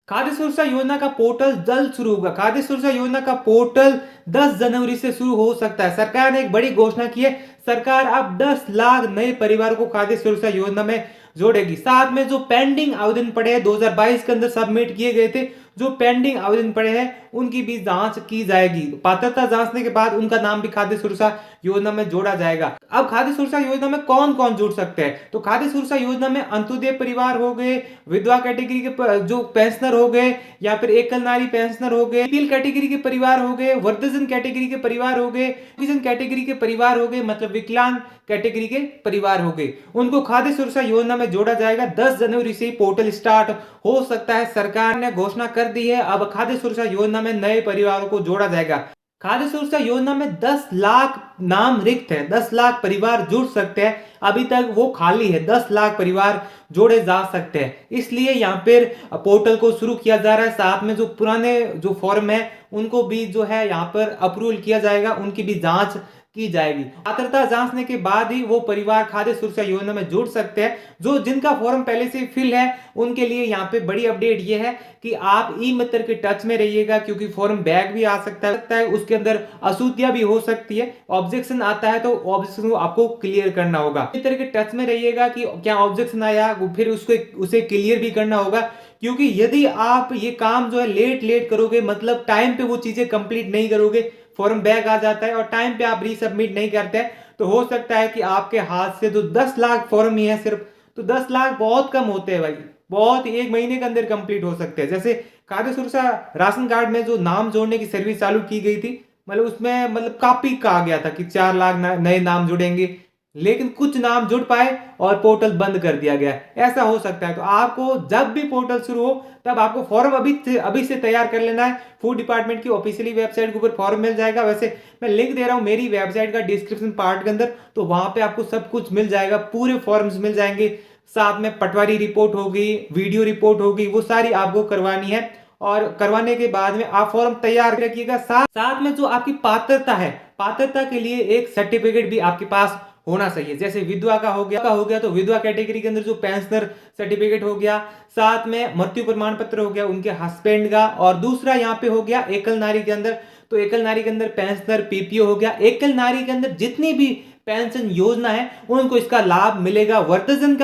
खाद्य सुरक्षा योजना का पोर्टल जल्द शुरू होगा। खाद्य सुरक्षा योजना का पोर्टल 10 जनवरी से शुरू हो सकता है। सरकार ने एक बड़ी घोषणा की है। सरकार अब 10 लाख नए परिवारों को खाद्य सुरक्षा योजना में जोड़ेगी। साथ में जो पेंडिंग आवेदन पड़े हैं 2022 के अंदर सबमिट किए गए थे, जो पेंडिंग आवेदन पड़े हैं उनकी भी जांच की जाएगी। पात्रता जांचने के बाद उनका नाम भी खाद्य सुरक्षा योजना में जोड़ा जाएगा। अब खाद्य सुरक्षा योजना में कौन कौन जुड़ सकते हैं, तो खाद्य सुरक्षा योजना में अंत्योदय परिवार हो गए, विधवा कैटेगरी के जो पेंशनर हो गए, या फिर एकल नारी पेंशनर हो गए, बीपीएल कैटेगरी के परिवार हो गए, वृद्धजन कैटेगरी के परिवार हो गए, विकलांग कैटेगरी के परिवार हो गए, मतलब विकलांग कैटेगरी के परिवार हो गए, उनको खाद्य सुरक्षा योजना में जोड़ा जाएगा। 10 जनवरी से पोर्टल स्टार्ट हो सकता है। सरकार ने घोषणा कर दी है, अब खाद्य सुरक्षा योजना में नए परिवारों को जोड़ा जाएगा। खाद्य सुरक्षा योजना में 10 लाख नाम रिक्त है, 10 लाख परिवार जुड़ सकते हैं। अभी तक वो खाली है, 10 लाख परिवार जोड़े जा सकते हैं, इसलिए यहाँ पर पोर्टल को शुरू किया जा रहा है। साथ में जो पुराने जो फॉर्म है उनको भी जो है यहाँ पर अप्रूवल किया जाएगा, उनकी भी जांच की जाएगी। पात्रता जांचने के बाद ही वो परिवार खाद्य सुरक्षा योजना में जुड़ सकते हैं। जो जिनका फॉर्म पहले से फिल है उनके लिए यहाँ पे बड़ी अपडेट ये है कि आप ई मित्र के टच में रहिएगा, क्योंकि फॉर्म बैक भी आ सकता है, उसके अंदर अशुद्धियां भी हो सकती है। ऑब्जेक्शन आता है तो ऑब्जेक्शन को आपको क्लियर करना होगा। मित्र के टच में रहिएगा कि क्या ऑब्जेक्शन आया, फिर उसे क्लियर भी करना होगा, क्योंकि यदि आप ये काम जो है लेट करोगे, मतलब टाइम पे वो चीजें कंप्लीट नहीं करोगे, फॉर्म बैक आ जाता है और टाइम पे आप रीसबमिट नहीं करते हैं, तो हो सकता है कि आपके हाथ से जो 10 लाख फॉर्म ही है सिर्फ, तो 10 लाख बहुत कम होते हैं भाई, बहुत ही 1 महीने के अंदर कंप्लीट हो सकते हैं। जैसे खाद्य सुरक्षा राशन कार्ड में जो नाम जोड़ने की सर्विस चालू की गई थी, मतलब उसमें मतलब काफी कहा गया था कि 4 लाख नए नाम जुड़ेंगे, लेकिन कुछ नाम जुड़ पाए और पोर्टल बंद कर दिया गया। ऐसा हो सकता है, तो आपको जब भी पोर्टल शुरू हो तब आपको फॉर्म अभी से तैयार कर लेना है। फूड डिपार्टमेंट की ऑफिशियली वेबसाइट के ऊपर फॉर्म मिल जाएगा। वैसे मैं लिंक दे रहा हूं मेरी वेबसाइट का डिस्क्रिप्शन पार्ट के अंदर, तो वहां पे आपको सब कुछ मिल जाएगा, पूरे फॉर्म्स मिल जाएंगे। साथ में पटवारी रिपोर्ट होगी, वीडियो रिपोर्ट होगी, वो सारी आपको करवानी है, और करवाने के बाद में आप फॉर्म तैयार रखिएगा। साथ में जो आपकी पात्रता है, पात्रता के लिए एक सर्टिफिकेट भी आपके पास होना चाहिए। जैसे विधवा का हो गया तो विधवा कैटेगरी के अंदर जो पेंशनर सर्टिफिकेट हो गया, साथ में मृत्यु प्रमाण पत्र हो गया उनके हस्बैंड का, और दूसरा यहाँ पे हो गया एकल नारी के अंदर, तो एकल नारी के अंदर पेंशनर पीपीओ हो गया। एकल नारी के अंदर जितनी भी पेंशन योजना है उनको इसका लाभ मिलेगा। वर्धजन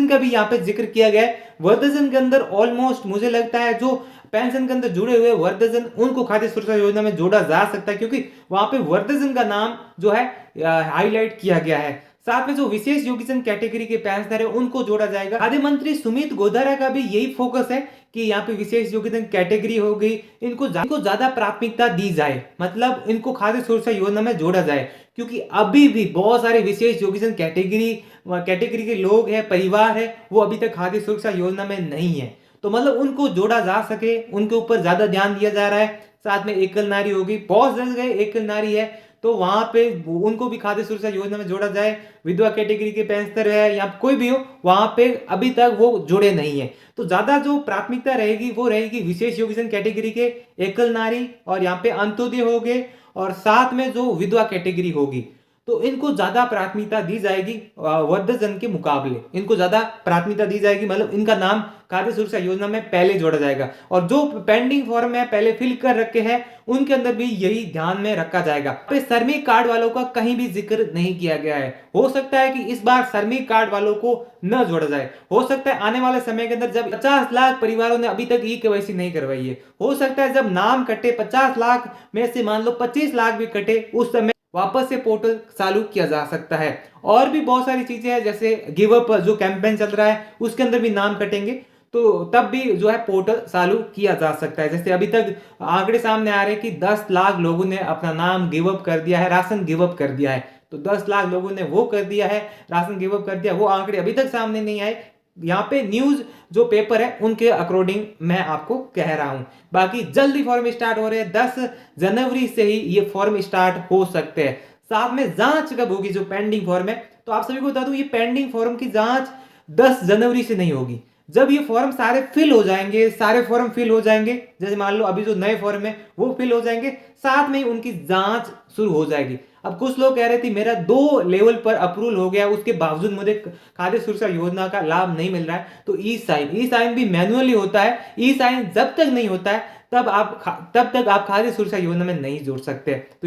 का भी यहाँ पे जिक्र किया गया है। वर्धजन के अंदर ऑलमोस्ट मुझे लगता है जो पेंशन के अंदर जुड़े हुए वर्धजन, उनको खाद्य सुरक्षा योजना में जोड़ा जा सकता है, क्योंकि वहां पे वर्धजन का नाम जो है हाईलाइट किया गया है। साथ में जो विशेष योग्यजन कैटेगरी के पेंशनर है उनको जोड़ा जाएगा। खाद्य मंत्री सुमित गोधारा का भी यही फोकस है कि यहाँ पे विशेष योग्यजन कैटेगरी हो गई, इनको ज्यादा प्राथमिकता दी जाए, मतलब इनको खाद्य सुरक्षा योजना में जोड़ा जाए, क्योंकि अभी भी बहुत सारे विशेष योग्यजन कैटेगरी के लोग हैं, परिवार है, वो अभी तक खाद्य सुरक्षा योजना में नहीं है। तो मतलब उनको जोड़ा जा सके, उनके ऊपर ज्यादा ध्यान दिया जा रहा है। साथ में एकल नारी होगी, बहुत जगह एकल नारी है, तो वहां पे उनको भी खाद्य सुरक्षा योजना में जोड़ा जाए। विधवा कैटेगरी के पेंशनर है या कोई भी हो, वहां पे अभी तक वो जुड़े नहीं है, तो ज्यादा जो प्राथमिकता रहेगी वो रहेगी विशेष योग्यजन कैटेगरी के, एकल नारी, और यहाँ पे अंत्योदय हो गए, और साथ में जो विधवा कैटेगरी होगी, तो इनको ज्यादा प्राथमिकता दी जाएगी। वर्धजन के मुकाबले इनको ज्यादा प्राथमिकता दी जाएगी, मतलब इनका नाम खाद्य सुरक्षा योजना में पहले जोड़ा जाएगा। और जो पेंडिंग फॉर्म है पहले फिल कर रखे हैं उनके अंदर भी यही ध्यान में रखा जाएगा। श्रमिक कार्ड वालों का कहीं भी जिक्र नहीं किया गया है। हो सकता है कि इस बार श्रमिक कार्ड वालों को न जोड़ा जाए, हो सकता है आने वाले समय के अंदर जब 50 लाख परिवारों ने अभी तक ई-केवाईसी नहीं करवाई है, हो सकता है जब नाम कटे 50 लाख में से मान लो 25 लाख भी कटे, उस समय वापस से पोर्टल चालू किया जा सकता है। और भी बहुत सारी चीजें हैं, जैसे गिव अप जो कैंपेन चल रहा है उसके अंदर भी नाम कटेंगे, तो तब भी जो है पोर्टल चालू किया जा सकता है। जैसे अभी तक आंकड़े सामने आ रहे हैं कि 10 लाख लोगों ने अपना नाम गिव अप कर दिया है, राशन गिव अप कर दिया है, तो 10 लाख लोगों ने वो कर दिया है, राशन गिव अप कर दिया। वो आंकड़े अभी तक सामने नहीं आए, यहाँ पे न्यूज जो पेपर है उनके अकॉर्डिंग मैं आपको कह रहा हूं। बाकी जल्दी फॉर्म स्टार्ट हो रहे हैं, 10 जनवरी से ही ये फॉर्म स्टार्ट हो सकते हैं। साथ में जांच कब होगी जो पेंडिंग फॉर्म है, तो आप सभी को बता दूं ये पेंडिंग फॉर्म की जांच 10 जनवरी से नहीं होगी। जब ये फॉर्म सारे फिल हो जाएंगे, सारे फॉर्म फिल हो जाएंगे, जैसे मान लो अभी जो नए फॉर्म है वो फिल हो जाएंगे, साथ में ही उनकी जांच शुरू हो जाएगी। अब कुछ लोग कह रहे थे मेरा 2 लेवल पर अप्रूवल हो गया, उसके बावजूद मुझे खाद्य सुरक्षा योजना का लाभ नहीं मिल रहा है। तो ई साइन भी मैनुअली होता है। ई साइन जब तक नहीं होता है तब तक आप खाद्य सुरक्षा योजना में नहीं जुड़ सकते। तो ये